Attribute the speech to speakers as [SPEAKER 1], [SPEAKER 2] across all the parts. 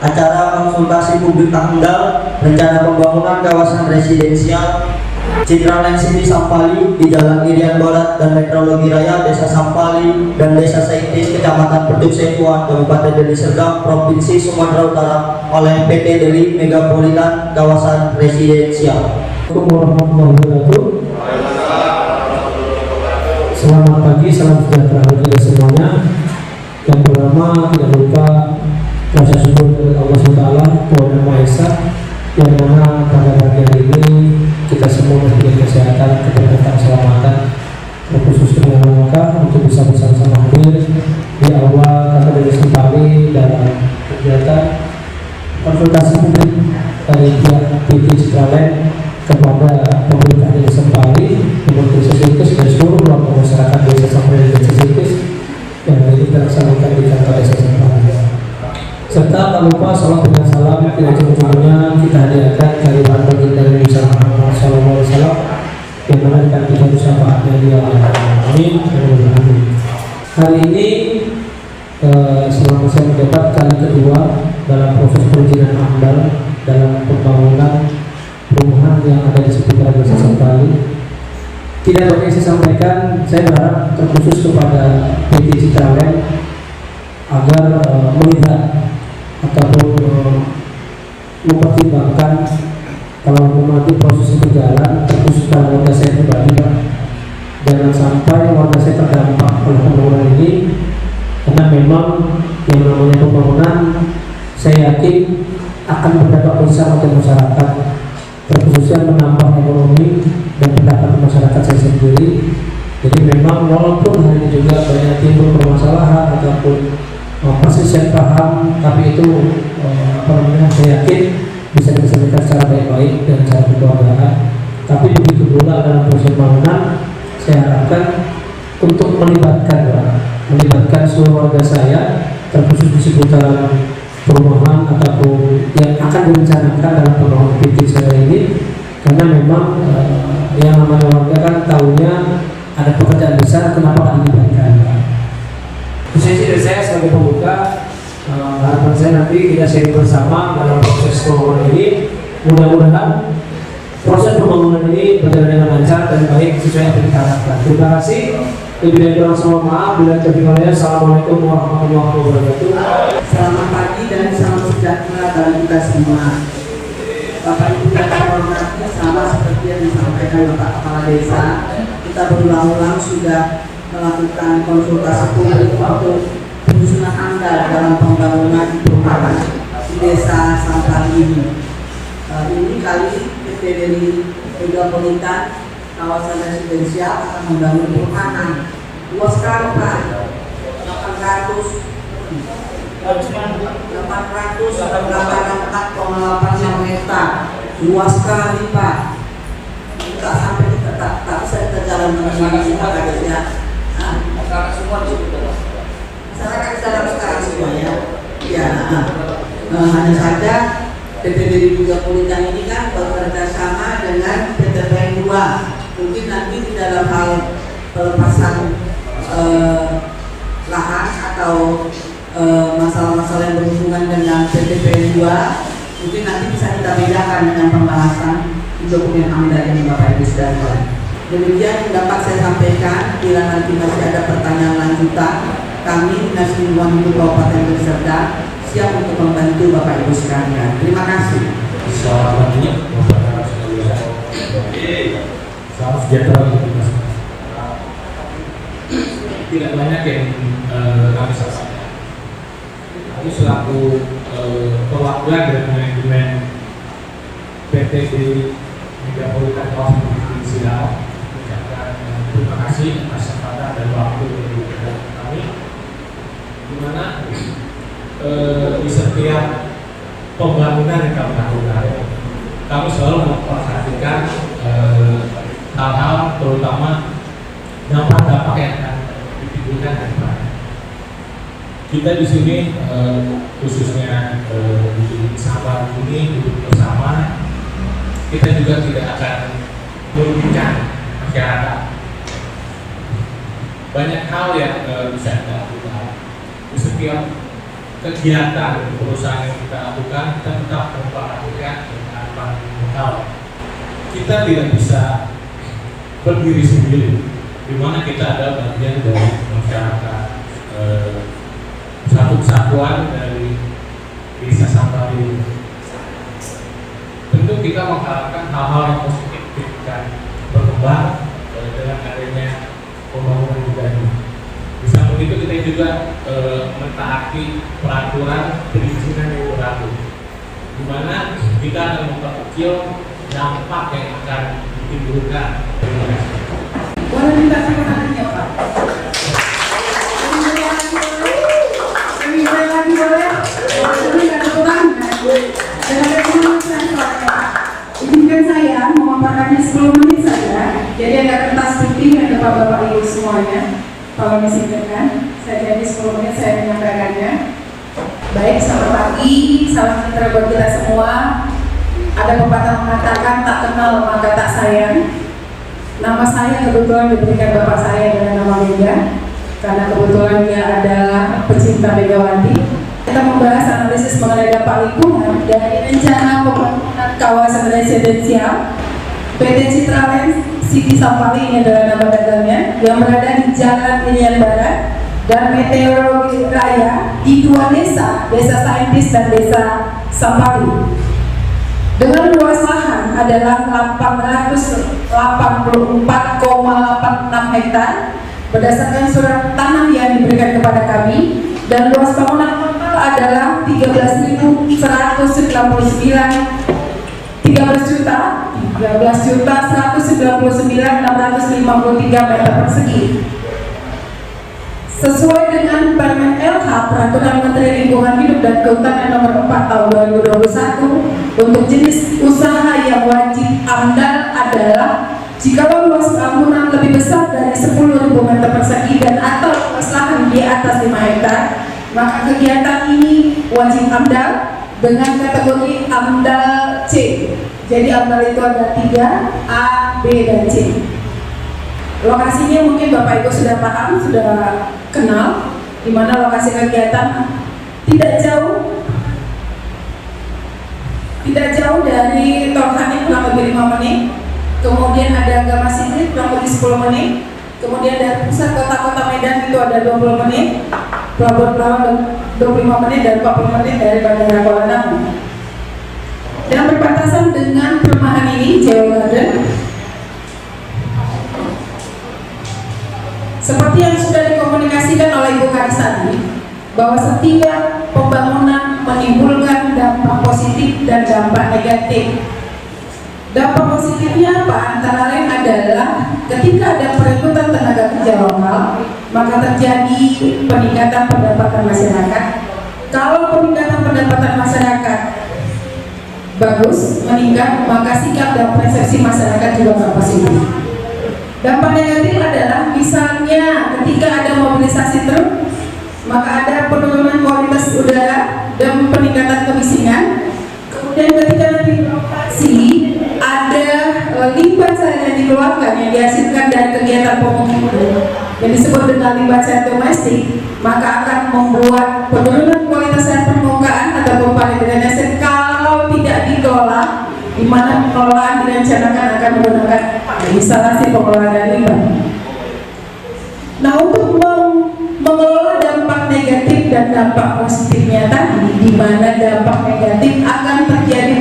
[SPEAKER 1] acara konsultasi publik tanggal rencana pembangunan kawasan residensial Citraland City Sampali di Jalan Irian Barat dan Metrologi Raya Desa Sampali dan Desa Saitis Kecamatan Petuk Sepuan Kabupaten Deli Serdang Provinsi Sumatera Utara oleh PT Deli Megapolitan Kawasan Residensial.
[SPEAKER 2] Assalamualaikum warahmatullahi wabarakatuh. Selamat pagi, salam sejahtera bagi kita semuanya. Yang pertama tidak lupa rasa syukur kepada Allah SWT Tuhan Yang Maha Esa, yang mana pada pagi hari ini kita semua diberi kesehatan, keberkatan, keselamatan, terkhusus dengan langkah untuk bisa bersama-sama hadir di awal kata dari Sampali dalam kegiatan konsultasi publik dari pihak PT Citraland kepada pemerintah Desa Sampali, pemerintah Desa Saitis dan seluruh warga masyarakat Desa Sampali dan Desa Saitis yang kita laksanakan di kantor Desa Sampali. Serta tak lupa salam dengan salam tidak cuma-cumanya kita hadiahkan kehadiran baginda Nabi Muhammad SAW yang mana kita bersyafaatnya dia. Amin. Hari ini selama saya menjabat kali kedua dalam proses perizinan AMDAL dalam pembangunan perumahan yang ada di sekitar Desa Sampali. Tidak banyak saya sampaikan, saya berharap terkhusus kepada PT Citraland agar melihat ataupun mempertimbangkan kalau nanti proses berjalan, terkhusus pada warga saya pribadi, Pak, jangan sampai warga saya terdampak oleh pembangunan ini, karena memang yang namanya pembangunan saya yakin akan berdampak besar untuk masyarakat, terkhususnya menambah ekonomi dan pendapatan masyarakat saya sendiri. Jadi memang walaupun hari ini juga banyak timbul permasalahan ataupun persisian paham, tapi itu saya yakin bisa diselesaikan secara baik-baik dan secara kekeluargaan. Tapi begitu pula dalam proses pembangunan, saya harapkan untuk melibatkan seluruh warga saya, terkhusus di seputaran perumahan ataupun yang akan direncanakan dalam pembangunan PT saya ini, karena memang yang namanya warga kan tahunya ada pekerjaan besar, kenapa akan dilibatkan. Khususnya dari saya sebagai pembuka, harapan saya nanti kita sharing bersama dalam proses pembangunan ini. Mudah-mudahan proses pembangunan ini berjalan dengan lancar dan baik sesuai yang kita harapkan. Terima kasih. Lebih dari kurang mohon maaf. Bila terjadi. Assalamualaikum warahmatullahi wabarakatuh.
[SPEAKER 3] Selamat pagi dan salam sejahtera bagi kita semua. Bapak Ibu dan saya hormati, sama seperti yang disampaikan Bapak Kepala Desa, kita berulang-ulang sudah melakukan konsultasi publik untuk penyusunan AMDAL dalam pembangunan perumahan di Desa Sampali ini. Ini kali PT Deli Megapolitan Kawasan Residensial akan membangun perumahan luas sekali, Pak, 884,86 hektar, luas sekali, Pak. Tidak sampai kita tak bisa kita jalan menuju semua kadernya. Masyarakat semua di situ. Masyarakat sekarang semuanya. Ya, hanya saja PT Deli Megapolitan ini kan bekerja sama dengan PT PN 2. Mungkin nanti di dalam hal pelepasan lahan atau masalah-masalah yang berhubungan dengan PT PN 2 mungkin nanti bisa kita bedakan dengan pembahasan di dokumen AMDAL ini, Bapak Ibu sekalian. Demikian yang dapat saya sampaikan. Bila nanti masih ada pertanyaan lanjutan, kami Dinas Lingkungan Hidup Kabupaten Deli Serdang siap untuk membantu Bapak Ibu sekalian. Terima kasih.
[SPEAKER 2] Selamat pagi, Bapak sekalian. Salam sejahtera bagi kita semua. Tidak banyak yang kami sampaikan. Kami selaku perwakilan dari manajemen PT Deli Megapolitan Kawasan Residensial mengucapkan terima kasih atas kesempatan dan waktu dari kami, di mana di setiap pembangunan yang kami lakukan, kami selalu memperhatikan hal-hal terutama dampak-dampak yang akan ditimbulkan dari mana. Kita di sini khususnya di sahabat ini duduk bersama, kita juga tidak akan merugikan masyarakat. Banyak hal yang bisa kita lakukan di setiap kegiatan perusahaan yang kita
[SPEAKER 4] dilakukan tetap memperhatikan dengan fundamental. Kita tidak bisa berdiri sendiri, di mana kita ada bagian dari masyarakat, satu kesatuan dari desa Sampali. Tentu kita mengharapkan hal-hal yang positif ketika berkembang dengan adanya pembangunan juga ini. Bisa begitu kita juga mentaati peraturan perizinan yang berlaku, di mana kita akan memperkecil dampak yang akan ditimbulkan.
[SPEAKER 3] Boleh minta tepuk tangannya, Pak? Lebih lagi boleh? Lebih nggak tepuk tangan? Dengan kemudian saya, izinkan saya memaparkannya 10 menit saja. Jadi ada kertas putih ada Bapak Ibu semuanya. Kalau disingkatkan, saya jadi 10 menit saya menyampaikannya. Baik, selamat pagi, salam sejahtera buat kita semua. Ada pepatah mengatakan tak kenal maka tak sayang. Nama saya kebetulan diberikan bapak saya dengan nama Mega, karena kebetulan dia adalah pecinta Megawati. Kita membahas analisis mengenai dampak lingkungan dari rencana pembangunan kawasan residensial PT Citralens City Sampali, ini adalah nama dagangnya, yang berada di Jalan Irian Barat dan Meteorologi Raya di dua desa, Desa Saintis dan Desa Sampali. Dengan luas lahan adalah 884,86 hektar berdasarkan surat tanah yang diberikan kepada kami, dan luas bangunan total adalah 13.199.653 meter persegi. Sesuai dengan Permen LH Peraturan Menteri Lingkungan Hidup dan Kehutanan Nomor 4 Tahun 2021, untuk jenis usaha yang wajib AMDAL adalah jika luas bangunan lebih besar dari 10.000 meter persegi dan atau luas lahan di atas 5 hektar, maka kegiatan ini wajib AMDAL dengan kategori AMDAL C. Jadi AMDAL itu ada 3, A, B, dan C. Lokasinya mungkin Bapak Ibu sudah paham, sudah kenal, di mana lokasi kegiatan tidak jauh dari Torhani kurang lebih 5 menit, kemudian ada Agama Sigrid kurang lebih 10 menit, kemudian dari pusat kota-kota Medan itu ada 20 menit, Pelabuhan 25 menit, dan 40 menit dari Bandara Kuala Namu. Dan berbatasan dengan perumahan ini, Jawa Garden. Seperti yang sudah dikomunikasikan oleh Ibu Kadis tadi, bahwa setiap pembangunan menimbulkan dampak positif dan dampak negatif. Dampak positifnya apa? Antara lain adalah ketika ada perekrutan tenaga kerja lokal, maka terjadi peningkatan pendapatan masyarakat. Kalau peningkatan pendapatan masyarakat bagus, meningkat, maka sikap dan persepsi masyarakat juga akan positif. Dampak negatif adalah misalnya ketika ada mobilisasi truk, maka ada penurunan kualitas udara dan peningkatan kemiskinan. Kemudian ketika nanti beroperasi ada limbah cair yang dikeluarkan yang dihasilkan dari kegiatan pemukiman yang disebut dengan limbah cair domestik, maka akan membuat penurunan kualitas air permukaan ataupun paling drainase kalau tidak dikelola, di mana pengelolaan direncanakan akan menggunakan instalasi pengelolaan limbah. Nah, untuk mengelola dampak negatif dan dampak positifnya tadi, di mana dampak negatif akan terjadi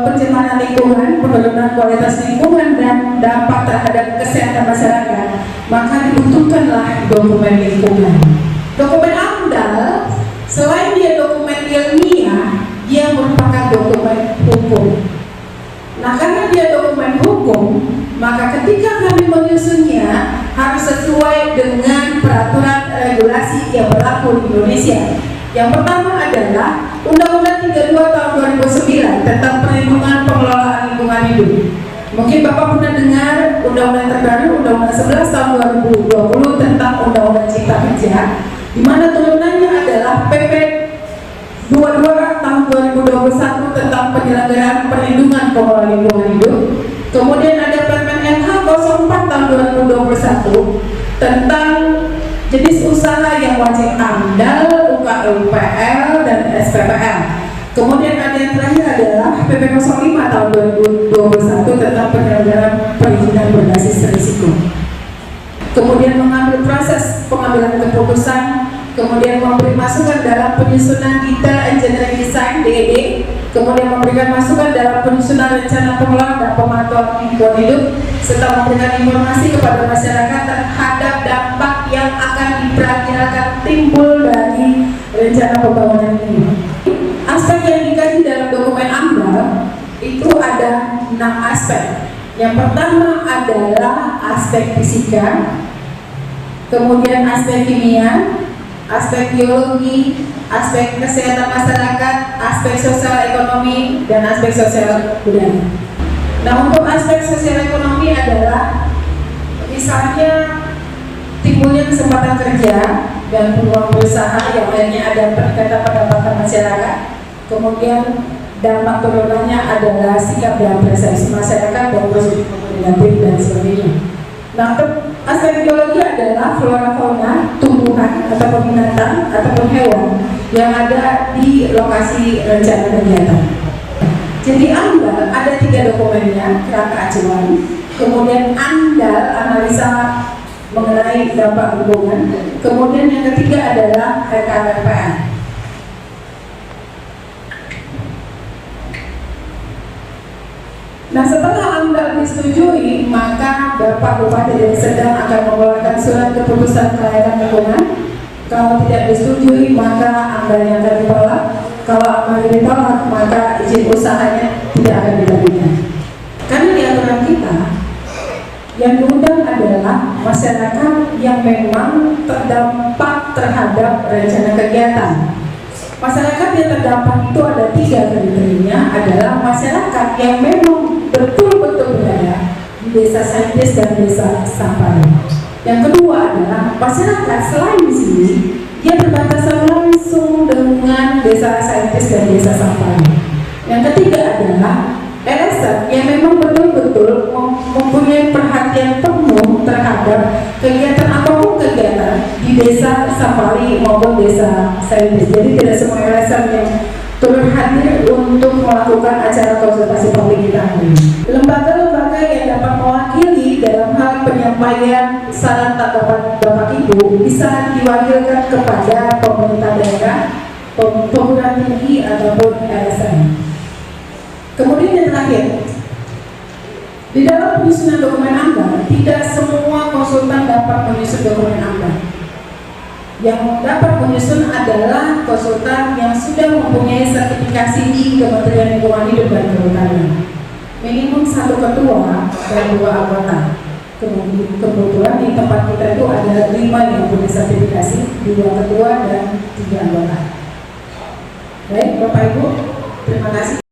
[SPEAKER 3] pencemaran lingkungan, penurunan kualitas lingkungan, dan dampak terhadap kesehatan masyarakat, maka dibutuhkanlah dokumen lingkungan. Dokumen AMDAL selain dia dokumen ilmiah, dia merupakan dokumen hukum. Nah, karena dia dokumen hukum, maka ketika kami menyusunnya harus sesuai dengan peraturan regulasi yang berlaku di Indonesia. Yang pertama adalah Undang-Undang 32 tahun 2009 tentang perlindungan pengelolaan lingkungan hidup. Mungkin Bapak pernah dengar Undang-Undang terbaru, Undang-Undang 11 tahun 2020 tentang Undang-Undang Cipta Kerja, di mana turunannya adalah PP 22 tahun 2021 tentang penyelenggaraan perlindungan pengelolaan lingkungan hidup. Kemudian ada Permen LH 04 tahun 2021 tentang jenis usaha yang wajib AMDAL, UKUPL, dan SPPL. Kemudian ada yang terakhir adalah PP 05 tahun 2021 tentang penyelenggaraan perizinan berbasis risiko. Kemudian mengambil proses pengambilan keputusan, kemudian memberi masukan dalam penyusunan detail engineering design (DED), kemudian memberikan masukan dalam penyusunan rencana pengelolaan dan pemantauan lingkungan hidup, serta memberikan informasi kepada masyarakat terhadap dampak yang akan diperkirakan timbul dari rencana pembangunan ini. Aspek yang dikaji dalam dokumen AMDAL itu ada 6 aspek. Yang pertama adalah aspek fisika, kemudian aspek kimia, aspek biologi, aspek kesehatan masyarakat, aspek sosial ekonomi, dan aspek sosial budaya. Nah, untuk aspek sosial ekonomi adalah misalnya timbulnya kesempatan kerja dan peluang berusaha, yang lainnya ada peningkatan pendapatan masyarakat, kemudian dampak turunannya adalah sikap dan persepsi masyarakat dan positif negatif dan sebagainya. Nah, aspek biologi adalah flora fauna, tumbuhan ataupun binatang ataupun hewan yang ada di lokasi rencana kegiatan. Jadi AMDAL ada 3 dokumennya, kerangka acuan, kemudian AMDAL analisa mengenai dampak lingkungan, kemudian yang ketiga adalah RKPPN. Nah, setelah AMDAL disetujui, maka Bapak Bupati Deli Serdang akan mengeluarkan surat keputusan kelayakan lingkungan. Kalau tidak disetujui, maka AMDAL-nya akan ditolak. Kalau AMDAL ditolak, maka izin usahanya tidak akan diterbitkan. Karena di aturan kita, yang diundang adalah masyarakat yang memang terdampak terhadap rencana kegiatan. Masyarakat yang terdampak itu ada 3 kriterianya, adalah masyarakat yang memang betul-betul berada di desa Saintis dan desa Sampali. Yang kedua adalah masyarakat selain di sini, dia berbatasan langsung dengan desa Saintis dan desa Sampali. Yang ketiga adalah LSM yang memang betul-betul mempunyai perhatian penuh terhadap kegiatan apapun kegiatan di desa Sampali maupun desa Saintis. Jadi tidak semua LSM yang turut hadir untuk melakukan acara konsultasi publik kita hari ini. Lembaga-lembaga yang dapat mewakili dalam hal penyampaian saran tanggapan Bapak Ibu bisa diwakilkan kepada pemerintah daerah, perguruan tinggi ataupun LSM. Kemudian yang terakhir, di dalam penyusunan dokumen AMDAL, tidak semua konsultan dapat menyusun dokumen AMDAL. Yang dapat menyusun adalah konsultan yang sudah mempunyai sertifikasi di Kementerian Lingkungan Hidup dan Kehutanan. Minimum 1 ketua dan 2 anggota. Kebetulan di tempat kita itu ada 5 yang punya sertifikasi, 2 ketua dan 3 anggota. Baik, Bapak Ibu, terima kasih.